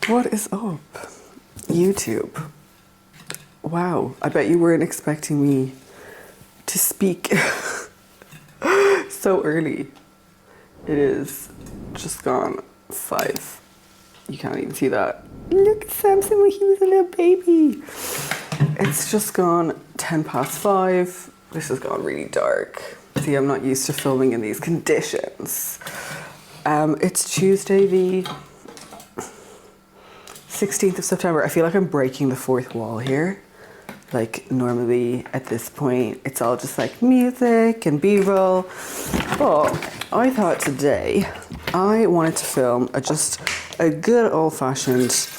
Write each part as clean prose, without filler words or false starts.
What is up, YouTube? Wow, I bet you weren't expecting me to speak so early. It is just gone 5. You can't even see that. Look at Samson when he was a little baby. It's just gone 10 past 5. This has gone really dark. See, I'm not used to filming in these conditions. It's Tuesday the 16th of September. I feel like I'm breaking the fourth wall here. Like normally at this point, it's all just like music and B-roll. But I thought today I wanted to film just a good old-fashioned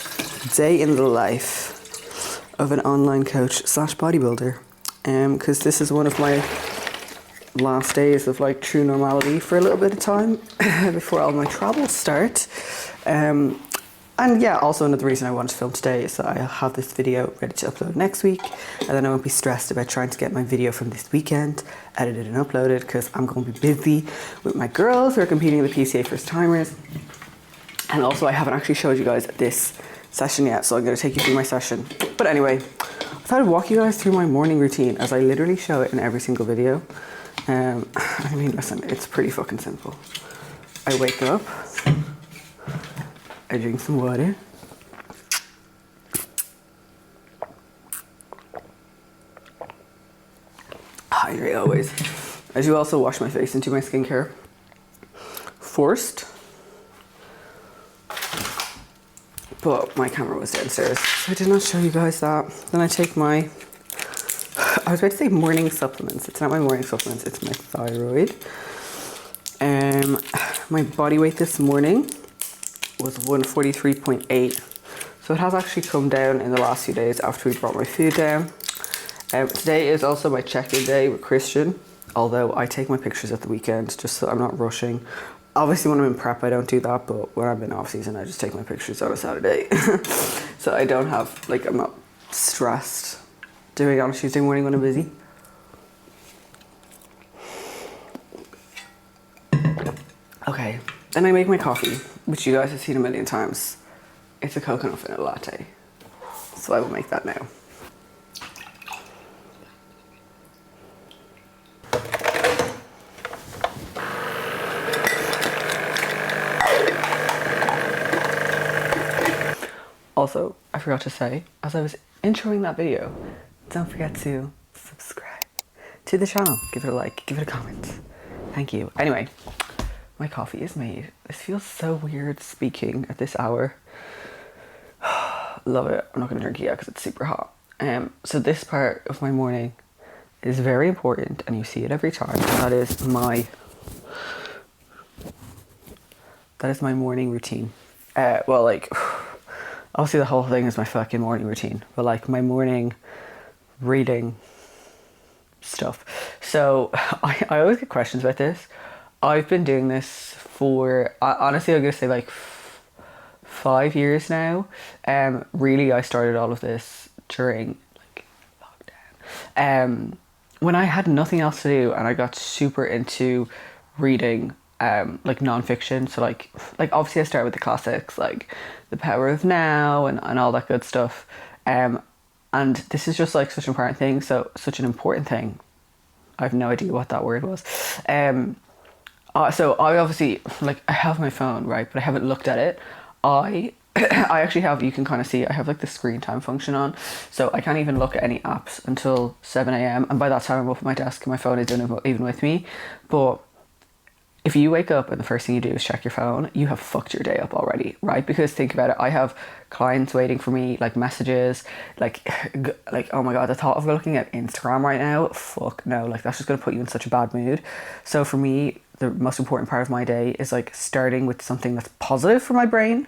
day in the life of an online coach / bodybuilder. Because this is one of my last days of like true normality for a little bit of time before all my travels start. And yeah, also another reason I wanted to film today is that I'll have this video ready to upload next week, and then I won't be stressed about trying to get my video from this weekend edited and uploaded, because I'm going to be busy with my girls who are competing in the PCA first timers. And also I haven't actually showed you guys this session yet, so I'm going to take you through my session. But anyway, I thought I'd walk you guys through my morning routine, as I literally show it in every single video. I mean, listen, it's pretty fucking simple. I wake up, I drink some water. Hydrate always. I do also wash my face and do my skincare first. But my camera was downstairs, so I did not show you guys that. Then I take my, I was about to say morning supplements. It's not my morning supplements, it's my thyroid. My body weight this morning was 143.8, so it has actually come down in the last few days after we brought my food down. Today is also my check-in day with Christian, although I take my pictures at the weekend just so I'm not rushing. Obviously when I'm in prep I don't do that, but when I'm in off season I just take my pictures on a Saturday. So I don't have, like, I'm not stressed doing it on a Tuesday morning when I'm busy. Okay, then I make my coffee, which you guys have seen a million times. It's a coconut vanilla latte, so I will make that now. Also, I forgot to say, as I was introing that video, don't forget to subscribe to the channel. Give it a like, give it a comment. Thank you. Anyway, my coffee is made. This feels so weird speaking at this hour. Love it. I'm not gonna drink it yet because it's super hot. So this part of my morning is very important, and you see it every time. That is my morning routine. Well, like, obviously the whole thing is my fucking morning routine, but like my morning reading stuff. So I always get questions about this. I've been doing this for, honestly, I'm gonna say like 5 years now. Really, I started all of this during like lockdown. When I had nothing else to do, and I got super into reading like non-fiction. So like obviously I started with the classics, like The Power of Now and all that good stuff. And this is just like such an important thing. Such an important thing. I have no idea what that word was. So I obviously, like, I have my phone, right, but I haven't looked at it. I actually have, you can kind of see, I have like the screen time function on, so I can't even look at any apps until 7 a.m. and by that time I'm up at my desk and my phone isn't even with me. But if you wake up and the first thing you do is check your phone, you have fucked your day up already, right? Because think about it, I have clients waiting for me, like messages, like oh my god, the thought of looking at Instagram right now, fuck no, like that's just gonna put you in such a bad mood. So for me, the most important part of my day is like starting with something that's positive for my brain.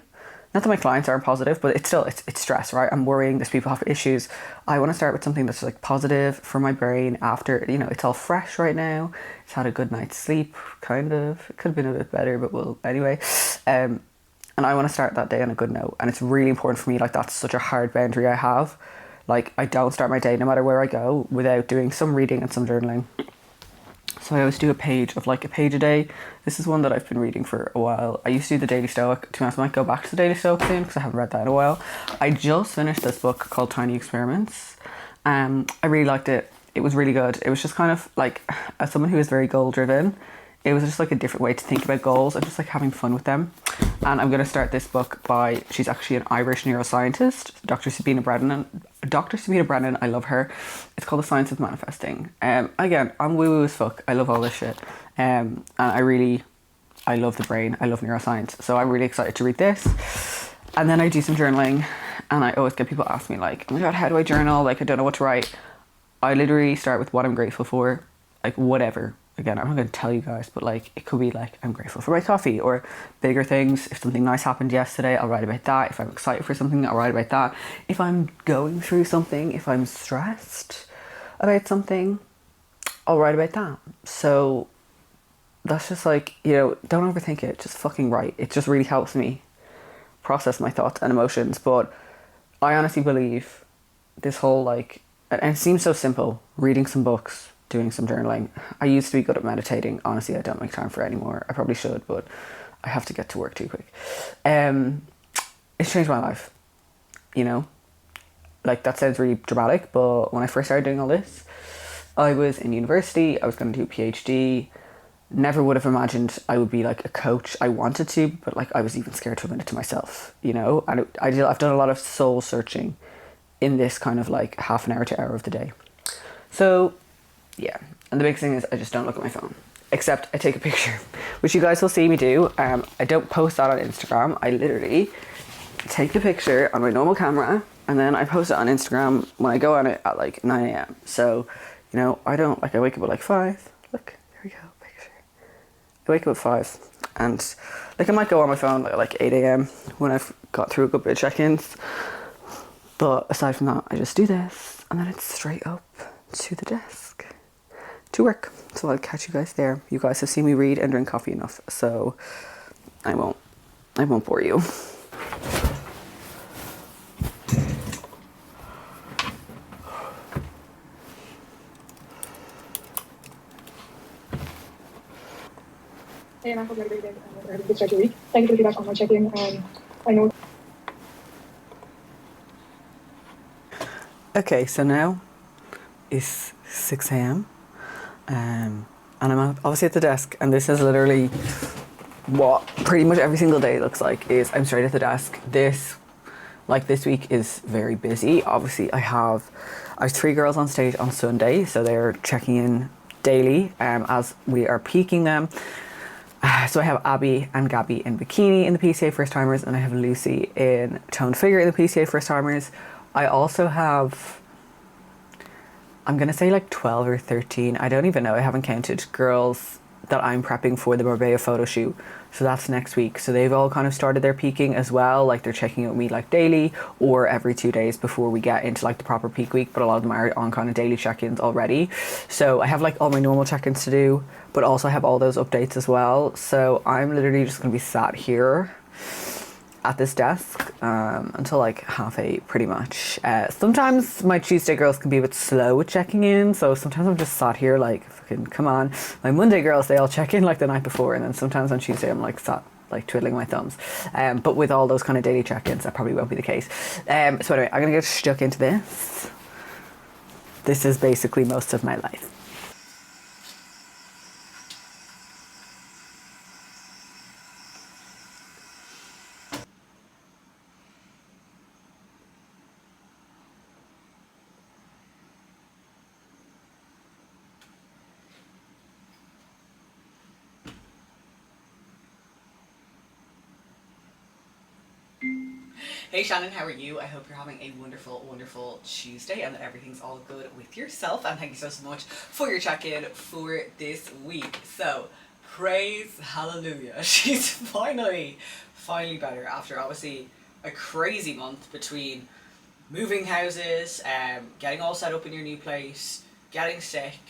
Not that my clients aren't positive, but it's still, it's stress, right? I'm worrying, there's people have issues. I want to start with something that's like positive for my brain after, you know, it's all fresh right now. It's had a good night's sleep, kind of. It could have been a bit better, but well, anyway. And I want to start that day on a good note. And it's really important for me, like that's such a hard boundary I have. Like I don't start my day, no matter where I go, without doing some reading and some journaling. So I always do a page a day. This is one that I've been reading for a while. I used to do the Daily Stoic. To be honest, I might go back to the Daily Stoic soon because I haven't read that in a while. I just finished this book called Tiny Experiments. I really liked it. It was really good. It was just kind of like, as someone who is very goal driven, it was just like a different way to think about goals and just like having fun with them. And I'm going to start this book by, she's actually an Irish neuroscientist, Dr. Sabina Brennan. Dr. Sabina Brennan, I love her. It's called The Science of Manifesting. Again, I'm woo-woo as fuck. I love all this shit. And I love the brain. I love neuroscience. So I'm really excited to read this. And then I do some journaling. And I always get people ask me like, oh my God, how do I journal? Like, I don't know what to write. I literally start with what I'm grateful for. Like, whatever. Again, I'm not going to tell you guys, but like, it could be like, I'm grateful for my coffee, or bigger things. If something nice happened yesterday, I'll write about that. If I'm excited for something, I'll write about that. If I'm going through something, if I'm stressed about something, I'll write about that. So that's just like, you know, don't overthink it. Just fucking write. It just really helps me process my thoughts and emotions. But I honestly believe this whole like, and it seems so simple, reading some books, doing some journaling. I used to be good at meditating. Honestly, I don't make time for it anymore. I probably should, but I have to get to work too quick. It's changed my life, you know? Like, that sounds really dramatic, but when I first started doing all this, I was in university, I was going to do a PhD. Never would have imagined I would be like a coach. I wanted to, but like I was even scared to admit it to myself, you know? And I've done a lot of soul searching in this kind of like half an hour to hour of the day. So yeah, and the big thing is I just don't look at my phone, except I take a picture, which you guys will see me do. I don't post that on Instagram. I literally take a picture on my normal camera and then I post it on Instagram when I go on it at like 9 a.m. So, you know, I don't, like, I wake up at like 5. Look, there we go, picture. I wake up at 5 and like I might go on my phone at like 8 a.m. when I've got through a good bit of check-ins. But aside from that, I just do this and then it's straight up to the desk to work. So I'll catch you guys there. You guys have seen me read and drink coffee enough, so I won't bore you. Hey, and I hope you had a great day and a good start to your week. Thank you for the feedback on my check-in. I know. Okay, so now it's 6 a.m. And I'm obviously at the desk, and this is literally what pretty much every single day looks like. Is I'm straight at the desk. This week is very busy. Obviously, I have 3 girls on stage on Sunday, so they're checking in daily as we are peaking them. So I have Abby and Gabby in bikini in the PCA first timers, and I have Lucy in toned figure in the PCA first timers. I also have, I'm going to say like 12 or 13, I don't even know, I haven't counted, girls that I'm prepping for the Marbella photo shoot. So that's next week. So they've all kind of started their peaking as well. Like they're checking in with me like daily or every 2 days before we get into like the proper peak week. But a lot of them are on kind of daily check-ins already. So I have like all my normal check-ins to do, but also I have all those updates as well. So I'm literally just going to be sat here at this desk until like 8:30 pretty much. Sometimes my Tuesday girls can be a bit slow with checking in, so sometimes I'm just sat here like, fucking come on. My Monday girls, they all check in like the night before, and then sometimes on Tuesday I'm like sat like twiddling my thumbs. But with all those kind of daily check-ins, that probably won't be the case. So anyway, I'm gonna get stuck into this. This is basically most of my life. Hey Shannon, how are you? I hope you're having a wonderful, wonderful Tuesday and that everything's all good with yourself. And thank you so much for your check-in for this week. So, praise hallelujah. She's finally better after obviously a crazy month between moving houses, getting all set up in your new place, getting sick.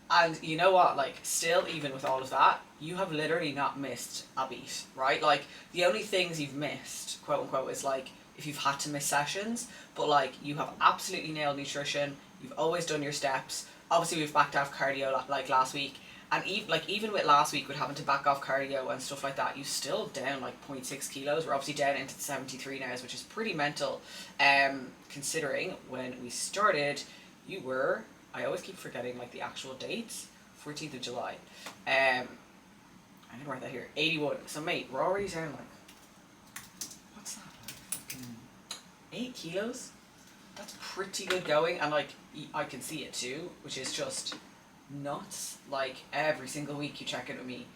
And you know what, like, still, even with all of that, you have literally not missed a beat, right? Like, the only things you've missed, quote unquote, is like, if you've had to miss sessions, but like, you have absolutely nailed nutrition, you've always done your steps. Obviously, we've backed off cardio like last week, And even with last week with having to back off cardio and stuff like that, you still down like 0.6 kilos. We're obviously down into the 73 now, which is pretty mental. Considering when we started, you were, I always keep forgetting like the actual dates, 14th of July. I'm gonna write that here, 81. So mate, we're already down like, what's that, like fucking 8 kilos? That's pretty good going, and like I can see it too, which is just nuts. Like every single week you check in with me,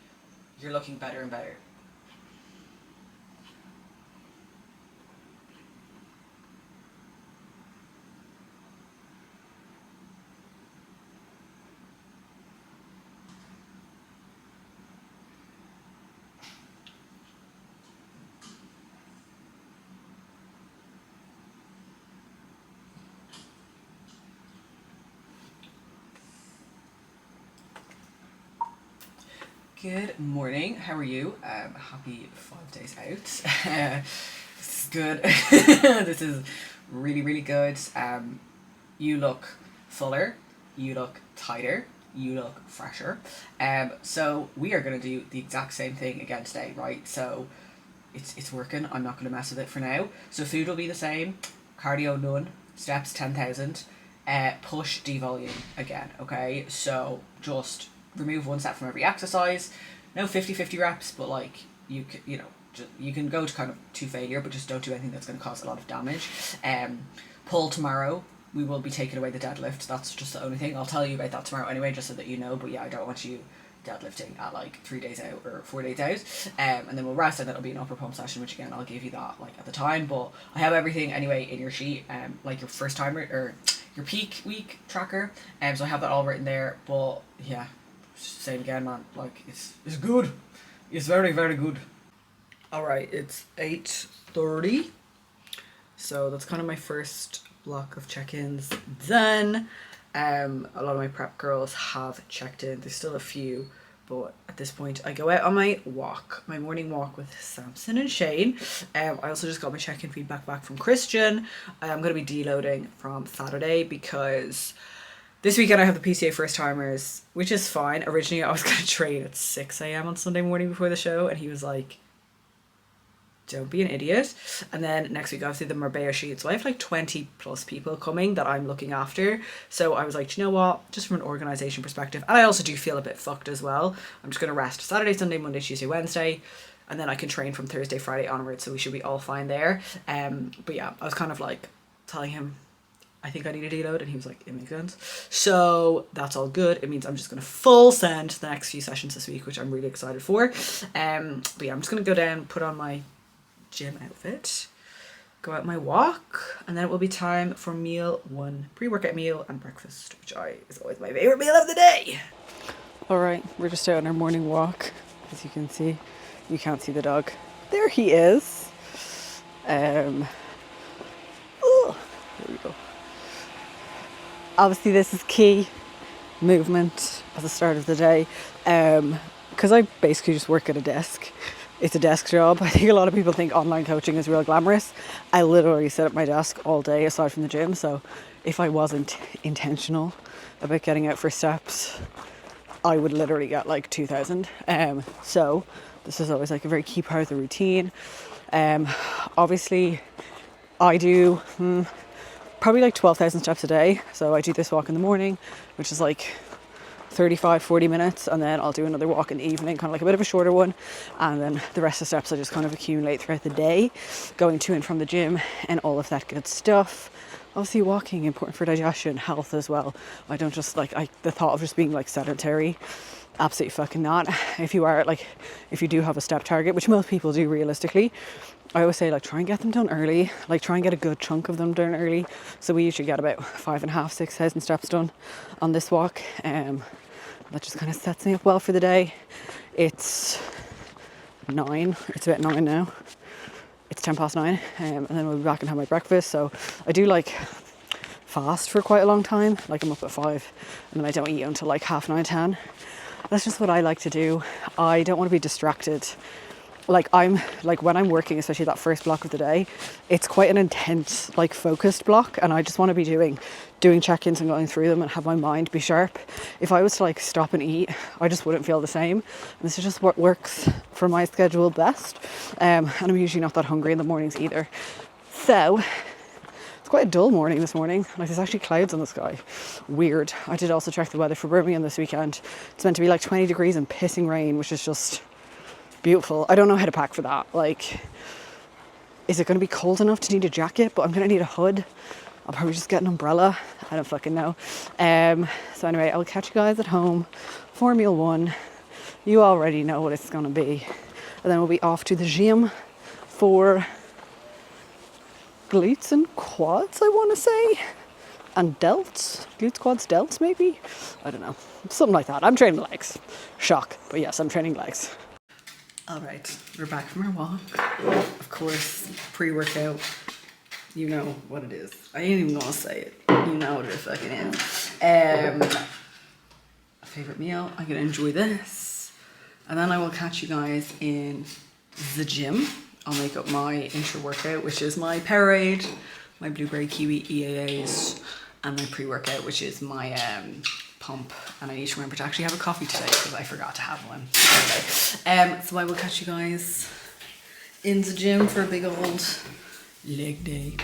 you're looking better and better. Good morning, how are you? Happy 5 days out. This is good. This is really, really good. You look fuller, you look tighter, you look fresher. So we are going to do the exact same thing again today, right? So it's working, I'm not going to mess with it for now. So food will be the same, cardio none, steps 10,000, push devolume again, okay? So just remove one set from every exercise. No 50-50 reps, but like you can go to kind of to failure, but just don't do anything that's going to cause a lot of damage. Pull tomorrow, we will be taking away the deadlift. That's just the only thing. I'll tell you about that tomorrow anyway, just so that you know. But yeah, I don't want you deadlifting at like 3 days out or 4 days out. And then we'll rest, and that'll be an upper pump session, which again I'll give you that like at the time. But I have everything anyway in your sheet, like your first timer or your peak week tracker. So I have that all written there. But yeah, same again, man. Like it's good. It's very, very good. All right, it's 8:30. So that's kind of my first block of check-ins done. A lot of my prep girls have checked in. There's still a few, but at this point I go out on my walk, my morning walk with Samson and Shane. I also just got my check-in feedback back from Christian. I'm going to be deloading from Saturday because this weekend I have the PCA first timers, which is fine. Originally I was going to train at 6 a.m. on Sunday morning before the show, and he was like, don't be an idiot. And then next week obviously the Marbella sheet, so I have like 20 plus people coming that I'm looking after. So I was like, do you know what, just from an organization perspective, and I also do feel a bit fucked as well, I'm just going to rest Saturday, Sunday, Monday, Tuesday, Wednesday, and then I can train from Thursday, Friday onwards, so we should be all fine there. But yeah, I was kind of like telling him I think I need a deload, and he was like, it makes sense. So that's all good. It means I'm just going to full send the next few sessions this week, which I'm really excited for. But yeah, I'm just going to go down, put on my gym outfit, go out my walk, and then it will be time for meal one, pre-workout meal and breakfast, which is always my favorite meal of the day. All right, we're just out on our morning walk. As you can see, you can't see the dog. There he is. Oh, here we go. Obviously this is key movement at the start of the day, because I basically just work at a desk. It's a desk job. I think a lot of people think online coaching is real glamorous. I literally sit at my desk all day aside from the gym, so if I wasn't intentional about getting out for steps, I would literally get like 2,000. So this is always like a very key part of the routine. Obviously I do probably like 12,000 steps a day. So I do this walk in the morning, which is like 35-40 minutes, and then I'll do another walk in the evening, kind of like a bit of a shorter one, and then the rest of the steps I just kind of accumulate throughout the day, going to and from the gym and all of that good stuff. Obviously walking important for digestion, health as well. I don't just like the thought of just being like sedentary, absolutely fucking not. If you do have a step target, which most people do realistically, I always say like try and get them done early, like try and get a good chunk of them done early. So we usually get about 5,500-6,000 steps done on this walk. That just kind of sets me up well for the day. It's about 9 now. It's 9:10, and then we'll be back and have my breakfast. So I do like fast for quite a long time, like I'm up at 5 and then I don't eat until like 9:30, 10. That's just what I like to do. I don't want to be distracted like I'm like when I'm working, especially that first block of the day, it's quite an intense like focused block, and I just want to be doing check-ins and going through them and have my mind be sharp. If I was to like stop and eat, I just wouldn't feel the same, and this is just what works for my schedule best. And I'm usually not that hungry in the mornings either, so it's quite a dull morning this morning. Like there's actually clouds in the sky. Weird. I did also check the weather for Birmingham this weekend. It's meant to be like 20 degrees and pissing rain, which is just beautiful. I don't know how to pack for that. Like, is it going to be cold enough to need a jacket? But I'm going to need a hood. I'll probably just get an umbrella. I don't fucking know. So anyway, I'll catch you guys at home for meal one. You already know what it's going to be. And then we'll be off to the gym for glutes and quads, I want to say. And delts. Glutes, quads, delts maybe? I don't know. Something like that. I'm training legs. Shock. But yes, I'm training legs. All right, we're back from our walk. Of course, pre-workout, you know what it is. I ain't even gonna say it. You know what it fucking is. Favorite meal, I'm gonna enjoy this. And then I will catch you guys in the gym. I'll make up my intra-workout, which is my Powerade, my Blueberry Kiwi EAAs, and my pre-workout, which is my pump. And I need to remember to actually have a coffee today because I forgot to have one. So I will catch you guys in the gym for a big old leg day.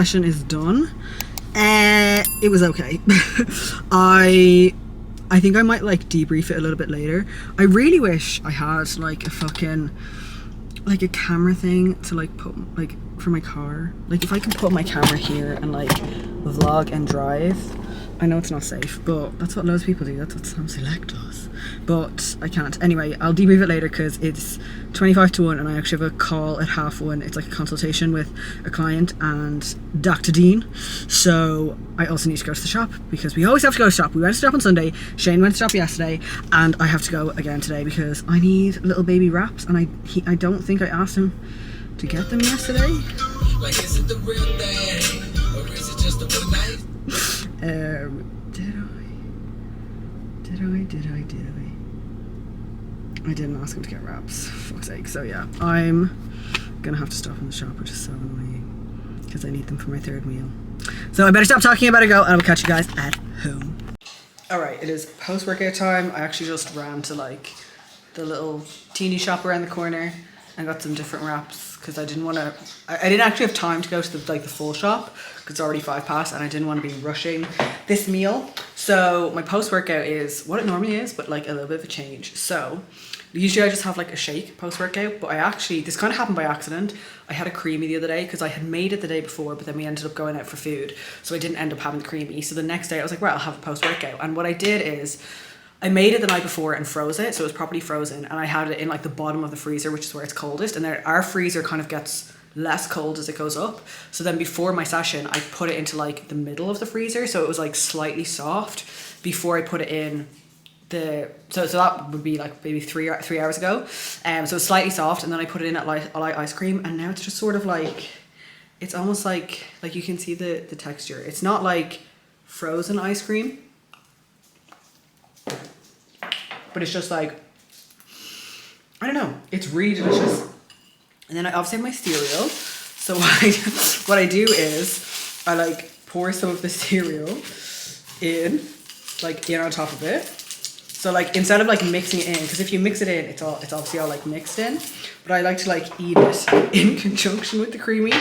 session is done. It was okay. I think I might like debrief it a little bit later. I really wish I had like a fucking like a camera thing to like put like for my car. Like if I could put my camera here and like vlog and drive. I know it's not safe, but that's what loads of people do. That's what Sam Select does. But I can't. Anyway, I'll debrief it later because it's 25 to 1 and I actually have a call at 1:30. It's like a consultation with a client and Dr. Dean. So I also need to go to the shop because we always have to go to the shop. We went to the shop on Sunday, Shane went to the shop yesterday, and I have to go again today because I need little baby wraps and I don't think I asked him to get them yesterday. Like, is it the real thing or is it just a one night? I didn't ask him to get wraps, fuck's sake. So yeah, I'm gonna have to stop in the shop, which is so annoying because I need them for my third meal. So I better stop talking, I better go, and I will catch you guys at home. Alright, it is post-workout time. I actually just ran to like the little teeny shop around the corner and got some different wraps because I didn't want to, I didn't actually have time to go to the full shop because it's already 5 past and I didn't want to be rushing this meal. So my post-workout is what it normally is, but like a little bit of a change. So usually I just have like a shake post-workout, but this kind of happened by accident. I had a creamy the other day because I had made it the day before, but then we ended up going out for food. So I didn't end up having the creamy. So the next day I was like, right, I'll have a post-workout. And what I did is I made it the night before and froze it. So it was properly frozen. And I had it in like the bottom of the freezer, which is where it's coldest. And our freezer kind of gets less cold as it goes up. So then before my session, I put it into like the middle of the freezer. So it was like slightly soft before I put it in so that would be like maybe 3 hours ago. So it's slightly soft, and then I put it in at light ice cream, and now it's just sort of like, it's almost like you can see the texture. It's not like frozen ice cream, but it's just like, I don't know, it's really delicious. And then I obviously have my cereal. So what I do is I like pour some of the cereal in on top of it. So like instead of like mixing it in, because if you mix it in, it's obviously all like mixed in. But I like to like eat it in conjunction with the creamy.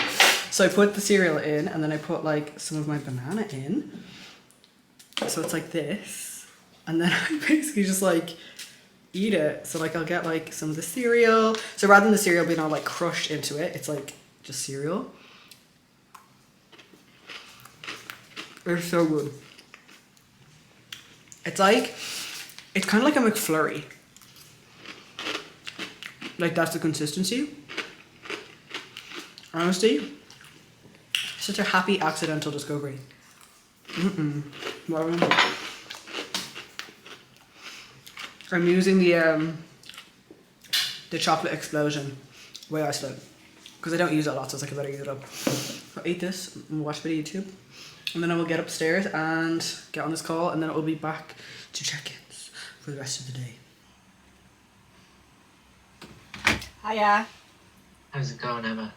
So I put the cereal in, and then I put like some of my banana in. So it's like this, and then I basically just like eat it. So like I'll get like some of the cereal. So rather than the cereal being all like crushed into it, it's like just cereal. It's so good. It's kind of like a McFlurry. Like that's the consistency. Honestly, such a happy accidental discovery. Well, I'm using the chocolate explosion way I slow because I don't use it a lot, so it's like I better use it up. I'll eat this and watch a bit of YouTube, and then I will get upstairs and get on this call, and then it will be back to check-ins for the rest of the day. Hiya. How's it going, Emma?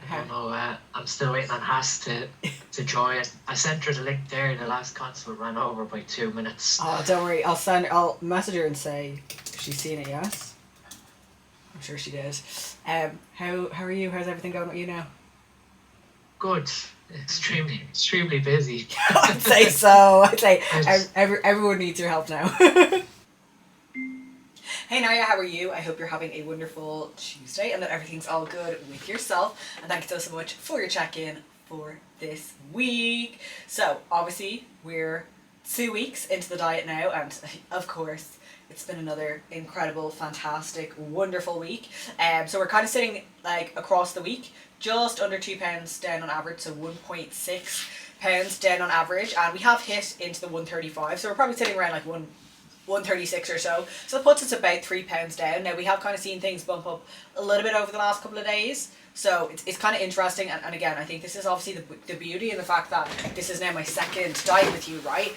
I don't know, I'm still waiting on Haas to join. I sent her the link there. The last console ran over by 2 minutes. Oh, don't worry. I'll message her and say if she's seen it. Yes, I'm sure she did. How are you? How's everything going with you now? Good. Extremely busy. I'd say so. I'd say everyone needs your help now. Hey Naya, how are you? I hope you're having a wonderful Tuesday and that everything's all good with yourself. And thank you so much for your check-in for this week. So obviously we're 2 weeks into the diet now, and of course it's been another incredible, fantastic, wonderful week. So we're kind of sitting like across the week, just under 2 pounds down on average, so 1.6 pounds down on average, and we have hit into the 135, so we're probably sitting around like 136 or so. So it puts us about 3 pounds down. Now we have kind of seen things bump up a little bit over the last couple of days. So it's kind of interesting, and again, I think this is obviously the beauty and the fact that this is now my second diet with you, right?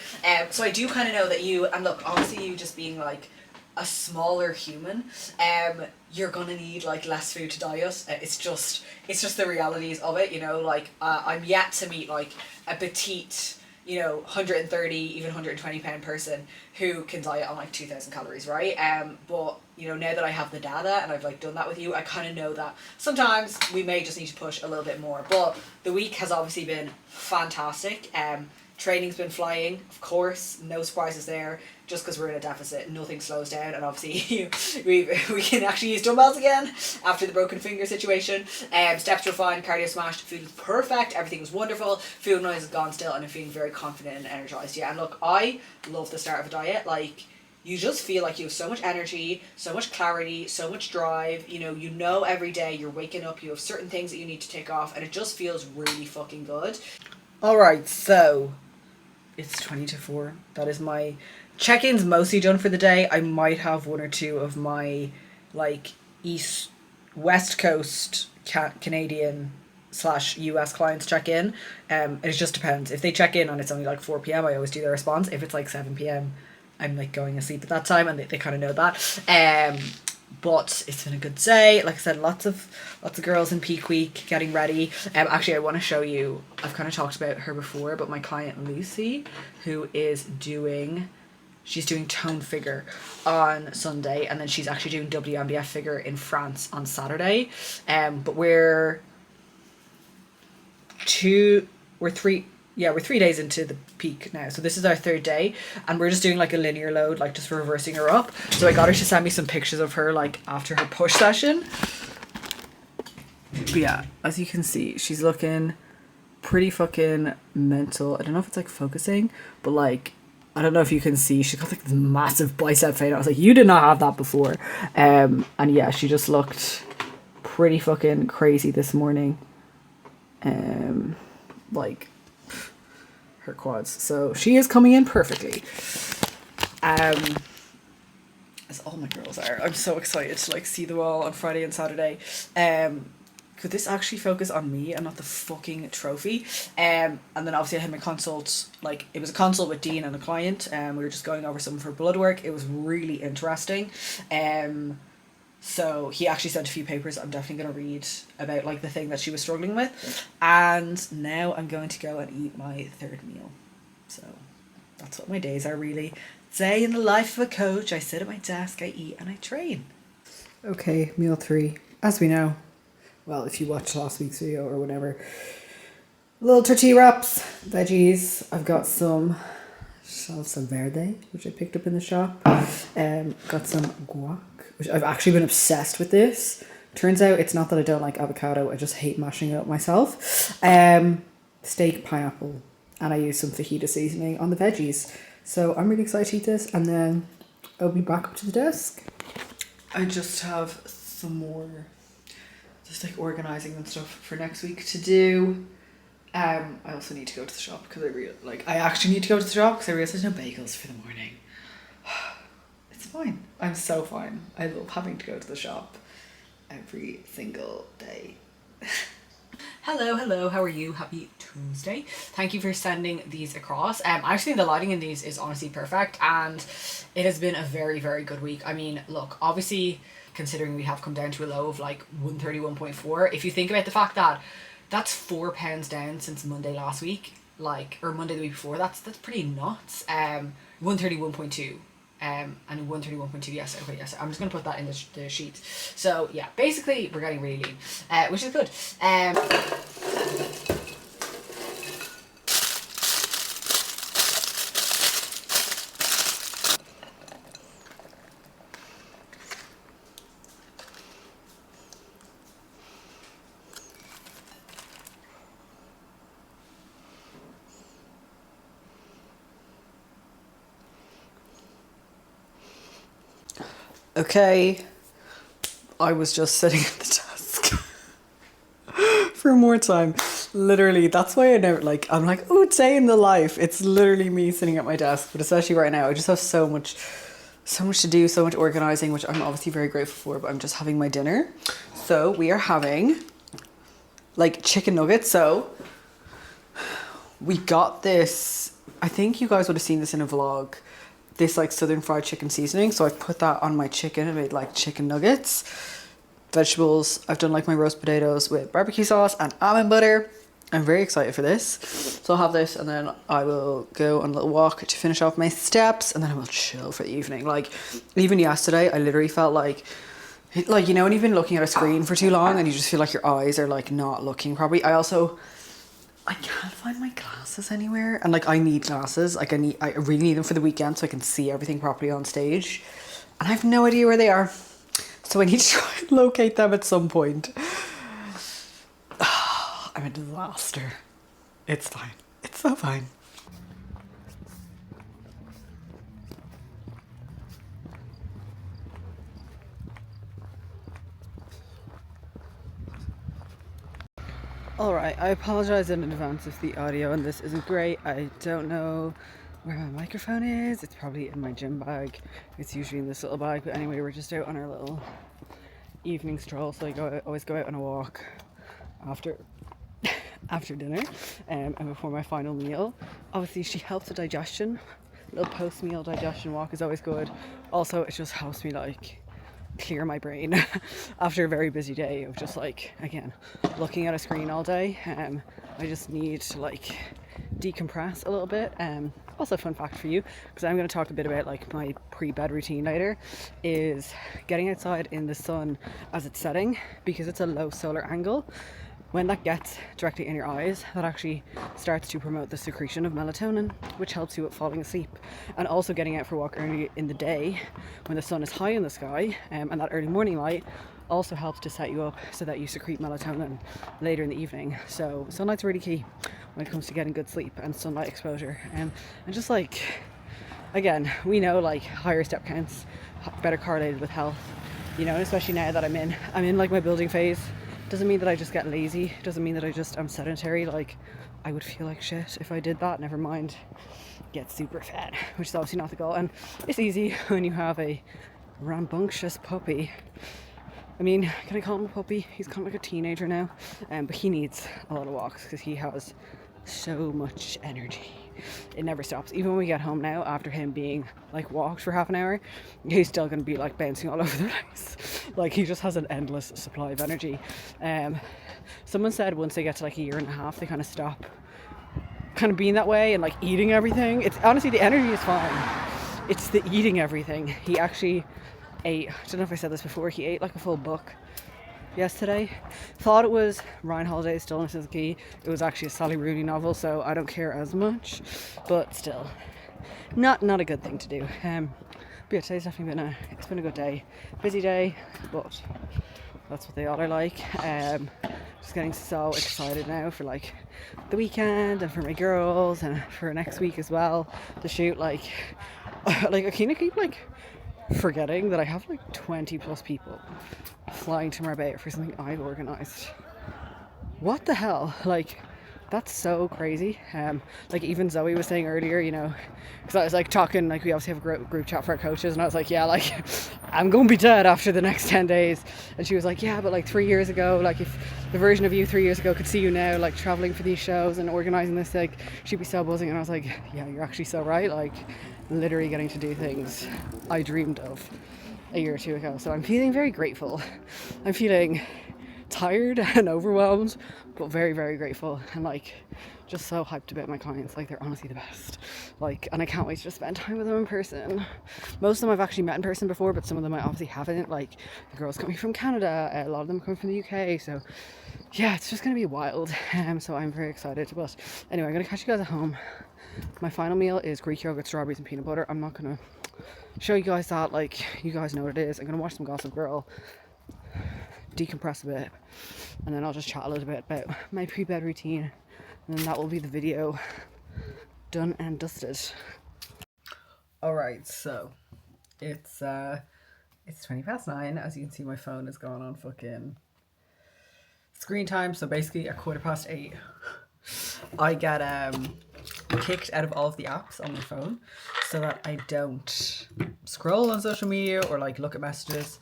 So I do kind of know that you, and look, obviously you just being like a smaller human, you're gonna need like less food to diet. It's just the realities of it, you know. Like I'm yet to meet like a petite, you know, 130, even 120 pound person who can diet on like 2,000 calories, right? But you know, now that I have the data and I've like done that with you, I kind of know that sometimes we may just need to push a little bit more. But the week has obviously been fantastic. Training's been flying, of course, no surprises there. Just because we're in a deficit, nothing slows down, and obviously we can actually use dumbbells again after the broken finger situation. Steps were fine, cardio smashed, food was perfect, everything was wonderful, food noise is gone still, and I'm feeling very confident and energized. Yeah, and look, I love the start of a diet. Like, you just feel like you have so much energy, so much clarity, so much drive. You know every day you're waking up, you have certain things that you need to tick off, and it just feels really fucking good. Alright, so it's 20 to 4. That is my check-ins mostly done for the day. I might have one or two of my like west coast Canadian / US clients check in. It just depends. If they check in and it's only like 4 p.m, I always do their response. If it's like 7 p.m, I'm like going to sleep at that time, and they kind of know that. But it's been a good day. Like I said, lots of girls in peak week getting ready. Actually, I want to show you, I've kind of talked about her before, but my client Lucy, who is doing tone figure on Sunday, and then she's actually doing WMBF figure in France on Saturday. But we're 3 days into the peak now. So this is our 3rd day, and we're just doing like a linear load, like just reversing her up. So I got her to send me some pictures of her like after her push session. But yeah, as you can see, she's looking pretty fucking mental. I don't know if it's like focusing, but like, I don't know if you can see, she's got like this massive bicep vein. I was like, you did not have that before. And yeah, she just looked pretty fucking crazy this morning. Like her quads. So she is coming in perfectly. As all my girls are. I'm so excited to like see them all on Friday and Saturday. Could this actually focus on me and not the fucking trophy? And then obviously I had my consult, like it was a consult with Dean and a client, and we were just going over some of her blood work. It was really interesting. So he actually sent a few papers I'm definitely going to read about like the thing that she was struggling with. And now I'm going to go and eat my 3rd meal. So that's what my days are really. Day in the life of a coach. I sit at my desk, I eat and I train. Okay, meal 3. As we know, well, if you watched last week's video or whatever, little tortilla wraps, veggies. I've got some salsa verde, which I picked up in the shop. Got some guac, which I've actually been obsessed with this. Turns out it's not that I don't like avocado, I just hate mashing it up myself. Steak, pineapple, and I use some fajita seasoning on the veggies. So I'm really excited to eat this, and then I'll be back up to the desk. I just have some more just like organising and stuff for next week to do. I also need to go to the shop because I actually need to go to the shop because I realised there's no bagels for the morning. It's fine. I'm so fine. I love having to go to the shop every single day. Hello, how are you? Happy Tuesday. Thank you for sending these across. Actually the lighting in these is honestly perfect, and it has been a very, very good week. I mean, look, obviously considering we have come down to a low of like 131.4, if you think about the fact that that's 4 pounds down since Monday last week, like, or Monday the week before, that's pretty nuts. 131.2. And 131.2 yes, I'm just gonna put that in the sheet. So yeah, basically we're getting really lean, which is good. Okay, I was just sitting at the desk for more time. Literally, that's why I never I'm like, oh, day in the life. It's literally me sitting at my desk, but especially right now, I just have so much to do, so much organizing, which I'm obviously very grateful for, but I'm just having my dinner. So we are having like chicken nuggets. So we got this, I think you guys would have seen this in a vlog, this like southern fried chicken seasoning. So I put that on my chicken and made like chicken nuggets. Vegetables, I've done like my roast potatoes with barbecue sauce and almond butter. I'm very excited for this. So I'll have this and then I will go on a little walk to finish off my steps and then I will chill for the evening. Like even yesterday, I literally felt like you know when you've been looking at a screen for too long and you just feel like your eyes are like not looking properly. I can't find my glasses anywhere and like I need glasses. Like I really need them for the weekend so I can see everything properly on stage. And I have no idea where they are. So I need to try and locate them at some point. I'm a disaster. It's fine. It's so fine. Alright, I apologise in advance if the audio and this isn't great. I don't know where my microphone is. It's probably in my gym bag. It's usually in this little bag. But anyway, we're just out on our little evening stroll. So I always go out on a walk after dinner and before my final meal. Obviously, she helps with digestion. A little post-meal digestion walk is always good. Also, it just helps me like clear my brain after a very busy day of just like, again, looking at a screen all day. I just need to like decompress a little bit. Also, fun fact for you, because I'm going to talk a bit about like my pre-bed routine later, is getting outside in the sun as it's setting, because it's a low solar angle. When that gets directly in your eyes, that actually starts to promote the secretion of melatonin, which helps you with falling asleep. And also getting out for a walk early in the day when the sun is high in the sky, and that early morning light also helps to set you up so that you secrete melatonin later in the evening. So sunlight's really key when it comes to getting good sleep and sunlight exposure. And just like, again, we know like higher step counts better correlated with health, you know, and especially now that I'm in like my building phase. Doesn't mean that I just get lazy. Doesn't mean that I'm sedentary. Like, I would feel like shit if I did that. Never mind get super fat, which is obviously not the goal. And it's easy when you have a rambunctious puppy. I mean, can I call him a puppy? He's kind of like a teenager now. But he needs a lot of walks because he has so much energy. It never stops. Even when we get home now, after him being like walked for half an hour, he's still going to be like bouncing all over the place. Like he just has an endless supply of energy. Someone said once they get to like a year and a half, they kind of stop kind of being that way and like eating everything. It's honestly, the energy is fine. It's the eating everything. He actually ate, I don't know if I said this before, he ate like a full book yesterday. Thought it was Ryan Holiday's Stillness is the Key. It was actually a Sally Rooney novel, so I don't care as much, but still not a good thing to do. But yeah, today's definitely been a good day, busy day, but that's what they all are like. Just getting so excited now for like the weekend and for my girls and for next week as well to shoot. Like I kind of keep like forgetting that I have like 20 plus people flying to Marbella for something I've organised. What the hell? Like, that's so crazy. Like even Zoe was saying earlier, you know, because I was like talking, like we obviously have a group chat for our coaches, and I was like, yeah, like I'm gonna be dead after the next 10 days. And she was like, yeah, but like 3 years ago, like if the version of you 3 years ago could see you now, like traveling for these shows and organising this, like she'd be so buzzing. And I was like, yeah, you're actually so right. Like literally getting to do things I dreamed of a year or two ago. So I'm feeling very grateful. I'm feeling tired and overwhelmed, but very, very grateful and like just so hyped about my clients. Like they're honestly the best. Like, and I can't wait to just spend time with them in person. Most of them I've actually met in person before, but some of them I obviously haven't. Like the girls coming from Canada, a lot of them coming from the UK. So yeah, it's just gonna be wild. So I'm very excited. But anyway, I'm gonna catch you guys at home. My final meal is Greek yogurt, strawberries and peanut butter. I'm not gonna show you guys that, like you guys know what it is. I'm gonna watch some Gossip Girl, decompress a bit, and then I'll just chat a little bit about my pre-bed routine, and then that will be the video done and dusted. Alright, so it's 9:20. As you can see, my phone is going on fucking screen time. So basically at 8:15 I get kicked out of all of the apps on my phone so that I don't scroll on social media or like look at messages.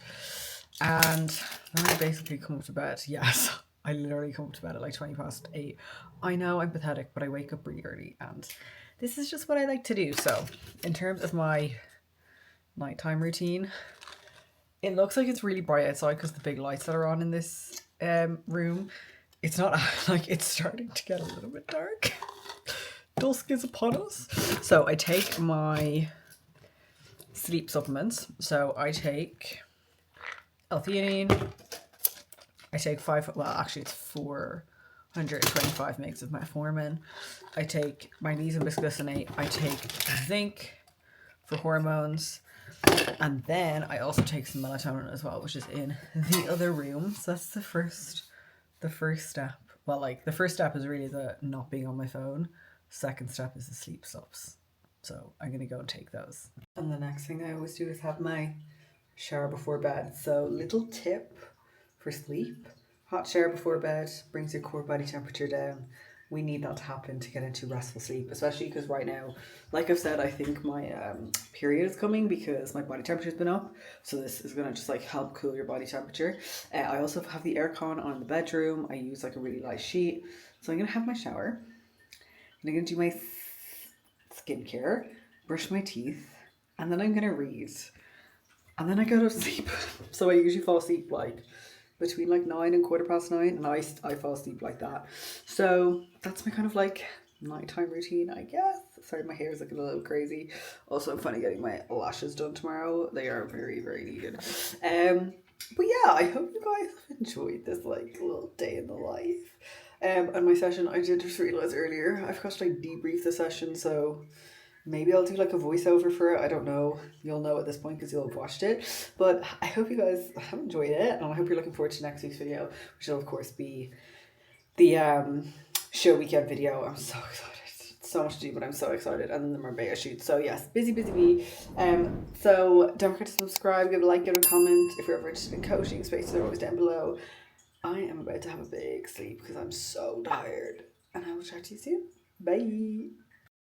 And then I basically come up to bed. Yes, I literally come up to bed at like 8:20. I know I'm pathetic, but I wake up really early and this is just what I like to do. So in terms of my nighttime routine, it looks like it's really bright outside because the big lights that are on in this room. it's not like it's starting to get a little bit dark. Dusk is upon us. So I take my sleep supplements. So I take L-theanine. I take it's 425 mg of metformin. I take magnesium bisglycinate. I take zinc for hormones. And then I also take some melatonin as well, which is in the other room. So that's the first step. Well, like the first step is really the not being on my phone. Second step is the sleep stops. So I'm going to go and take those. And the next thing I always do is have my shower before bed. So little tip for sleep. Hot shower before bed brings your core body temperature down. We need that to happen to get into restful sleep, especially because right now, like I've said, I think my period is coming because my body temperature has been up. So this is going to just like help cool your body temperature. I also have the aircon on in the bedroom. I use like a really light sheet. So I'm going to have my shower. And I'm going to do my skincare, brush my teeth, and then I'm going to read. And then I go to sleep. So I usually fall asleep like between like 9 and 9:15, and I fall asleep like that. So that's my kind of like nighttime routine, I guess. Sorry, my hair is looking a little crazy. Also, I'm finally getting my lashes done tomorrow. They are very, very needed. But yeah, I hope you guys have enjoyed this like little day in the life. And my session, I did just realize earlier, I forgot to like debrief the session, so maybe I'll do like a voiceover for it. I don't know. You'll know at this point because you'll have watched it. But I hope you guys have enjoyed it, and I hope you're looking forward to next week's video, which will of course be the show weekend video. I'm so excited. So much to do, but I'm so excited. And then the Marbella shoot. So yes, busy me. So don't forget to subscribe, give a like, give a comment. If you're ever interested in coaching, spaces are always down below. I am about to have a big sleep because I'm so tired. And I will chat to you soon. Bye.